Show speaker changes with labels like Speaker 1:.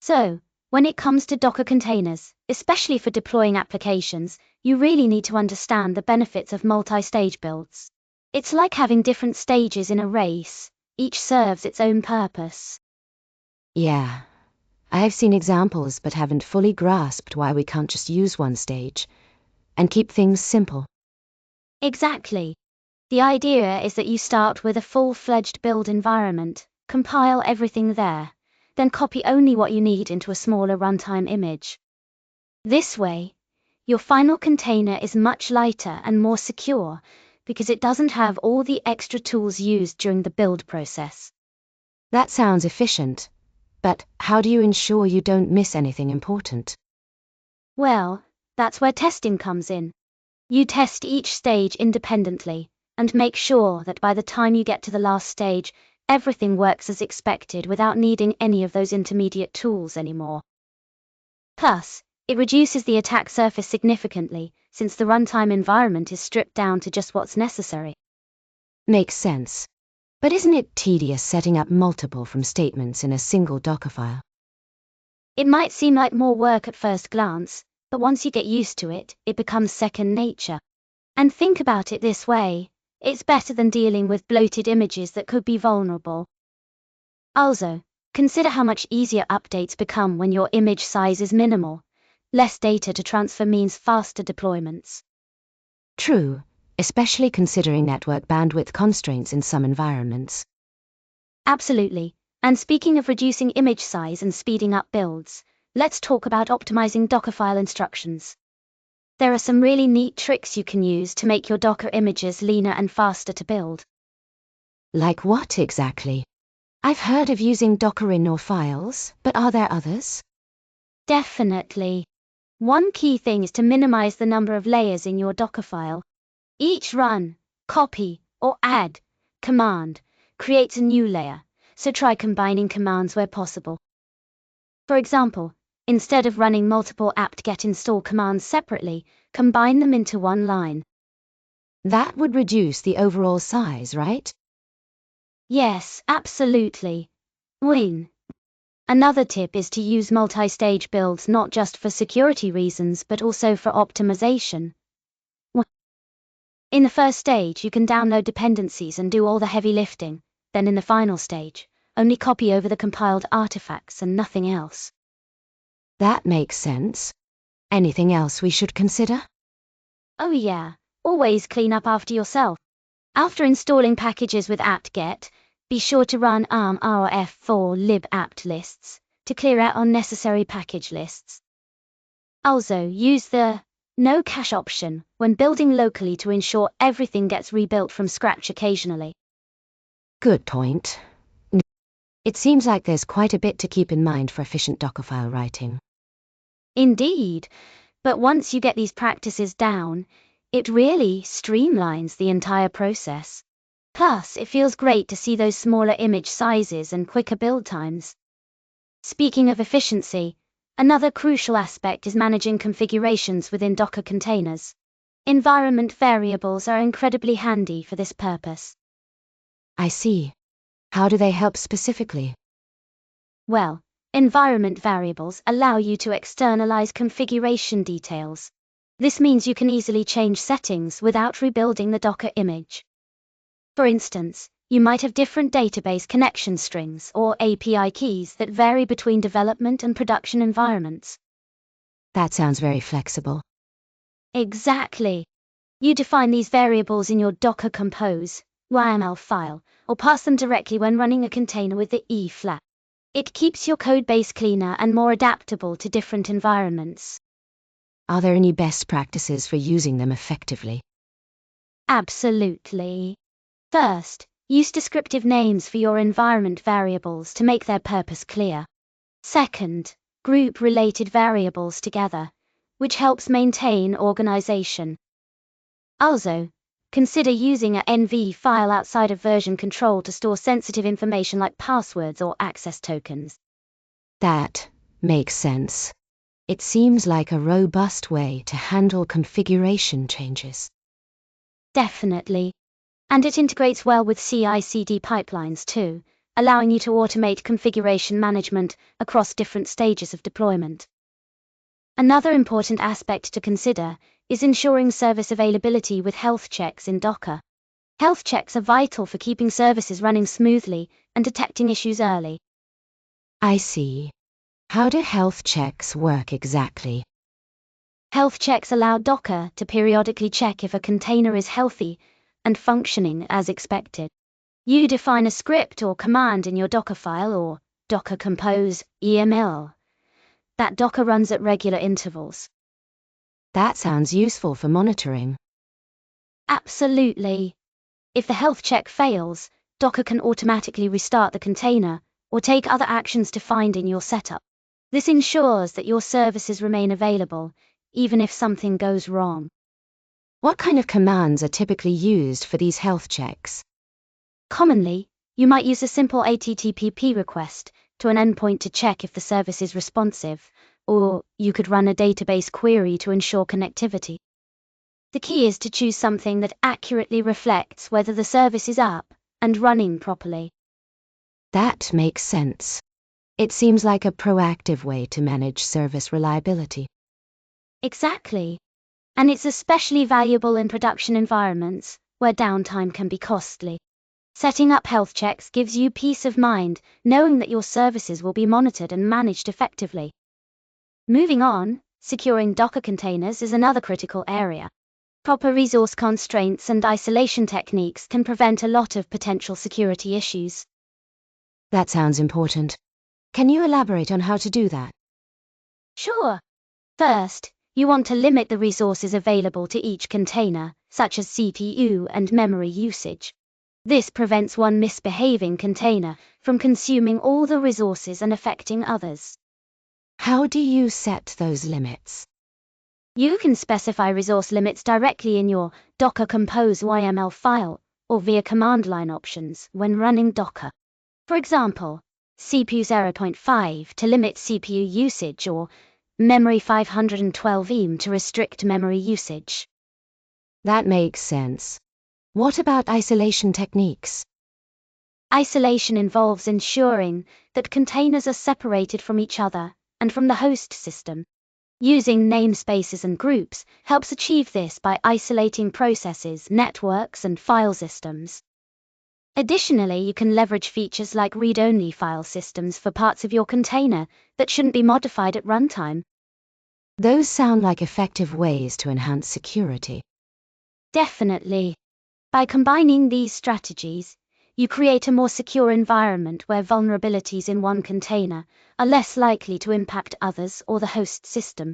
Speaker 1: So, when it comes to Docker containers, especially for deploying applications, you really need to understand the benefits of multi-stage builds. It's like having different stages in a race, each serves its own purpose.
Speaker 2: Yeah, I've seen examples but haven't fully grasped why we can't just use one stage and keep things simple.
Speaker 1: Exactly. The idea is that you start with a full-fledged build environment, compile everything there, then copy only what you need into a smaller runtime image. This way, your final container is much lighter and more secure because it doesn't have all the extra tools used during the build process.
Speaker 2: That sounds efficient, but how do you ensure you don't miss anything important?
Speaker 1: Well, that's where testing comes in. You test each stage independently and make sure that by the time you get to the last stage, everything works as expected without needing any of those intermediate tools anymore. Plus, it reduces the attack surface significantly, since the runtime environment is stripped down to just what's necessary.
Speaker 2: Makes sense. But isn't it tedious setting up multiple from statements in a single Docker file?
Speaker 1: It might seem like more work at first glance, but once you get used to it, it becomes second nature. And think about it this way, it's better than dealing with bloated images that could be vulnerable. Also, consider how much easier updates become when your image size is minimal. Less data to transfer means faster deployments.
Speaker 2: True, especially considering network bandwidth constraints in some environments.
Speaker 1: Absolutely. And speaking of reducing image size and speeding up builds, let's talk about optimizing Dockerfile instructions. There are some really neat tricks you can use to make your Docker images leaner and faster to build.
Speaker 2: Like what exactly? I've heard of using Docker in or files, but are there others?
Speaker 1: Definitely. One key thing is to minimize the number of layers in your Docker file. Each run, copy, or add command creates a new layer, so try combining commands where possible. For example, instead of running multiple apt-get install commands separately, combine them into one line.
Speaker 2: That would reduce the overall size, right?
Speaker 1: Yes, absolutely. Win. Another tip is to use multi-stage builds not just for security reasons but also for optimization. In the first stage, you can download dependencies and do all the heavy lifting, then in the final stage, only copy over the compiled artifacts and nothing else.
Speaker 2: That makes sense. Anything else we should consider?
Speaker 1: Oh yeah, always clean up after yourself. After installing packages with apt-get, be sure to run armrf4 lib apt lists to clear out unnecessary package lists. Also, use the no cache option when building locally to ensure everything gets rebuilt from scratch occasionally.
Speaker 2: Good point. It seems like there's quite a bit to keep in mind for efficient Dockerfile writing.
Speaker 1: Indeed, but once you get these practices down, it really streamlines the entire process. Plus, it feels great to see those smaller image sizes and quicker build times. Speaking of efficiency, another crucial aspect is managing configurations within Docker containers. Environment variables are incredibly handy for this purpose.
Speaker 2: I see. How do they help specifically?
Speaker 1: Well, environment variables allow you to externalize configuration details. This means you can easily change settings without rebuilding the Docker image. For instance, you might have different database connection strings or API keys that vary between development and production environments.
Speaker 2: That sounds very flexible.
Speaker 1: Exactly. You define these variables in your Docker Compose YML file, or pass them directly when running a container with the E flag. It keeps your codebase cleaner and more adaptable to different environments.
Speaker 2: Are there any best practices for using them effectively?
Speaker 1: Absolutely. First, use descriptive names for your environment variables to make their purpose clear. Second, group related variables together, which helps maintain organization. Also, consider using a NV file outside of version control to store sensitive information like passwords or access tokens.
Speaker 2: That makes sense. It seems like a robust way to handle configuration changes.
Speaker 1: Definitely. And it integrates well with CI/CD pipelines too, allowing you to automate configuration management across different stages of deployment. Another important aspect to consider is ensuring service availability with health checks in Docker. Health checks are vital for keeping services running smoothly and detecting issues early.
Speaker 2: I see. How do health checks work exactly?
Speaker 1: Health checks allow Docker to periodically check if a container is healthy and functioning as expected. You define a script or command in your Docker file or Docker Compose (YAML) that Docker runs at regular intervals.
Speaker 2: That sounds useful for monitoring.
Speaker 1: Absolutely. If the health check fails, Docker can automatically restart the container or take other actions defined in your setup. This ensures that your services remain available, even if something goes wrong.
Speaker 2: What kind of commands are typically used for these health checks?
Speaker 1: Commonly, you might use a simple HTTP request to an endpoint to check if the service is responsive, or you could run a database query to ensure connectivity. The key is to choose something that accurately reflects whether the service is up and running properly.
Speaker 2: That makes sense. It seems like a proactive way to manage service reliability.
Speaker 1: Exactly. And it's especially valuable in production environments where downtime can be costly. Setting up health checks gives you peace of mind, knowing that your services will be monitored and managed effectively. Moving on, securing Docker containers is another critical area. Proper resource constraints and isolation techniques can prevent a lot of potential security issues.
Speaker 2: That sounds important. Can you elaborate on how to do that?
Speaker 1: Sure. First, you want to limit the resources available to each container, such as CPU and memory usage. This prevents one misbehaving container from consuming all the resources and affecting others.
Speaker 2: How do you set those limits?
Speaker 1: You can specify resource limits directly in your Docker Compose YML file or via command line options when running Docker. For example, CPU 0.5 to limit CPU usage or memory 512 EM to restrict memory usage.
Speaker 2: That makes sense. What about isolation techniques?
Speaker 1: Isolation involves ensuring that containers are separated from each other and from the host system. Using namespaces and groups helps achieve this by isolating processes, networks, and file systems. Additionally, you can leverage features like read-only file systems for parts of your container that shouldn't be modified at runtime.
Speaker 2: Those sound like effective ways to enhance security.
Speaker 1: Definitely. By combining these strategies, you create a more secure environment where vulnerabilities in one container are less likely to impact others or the host system.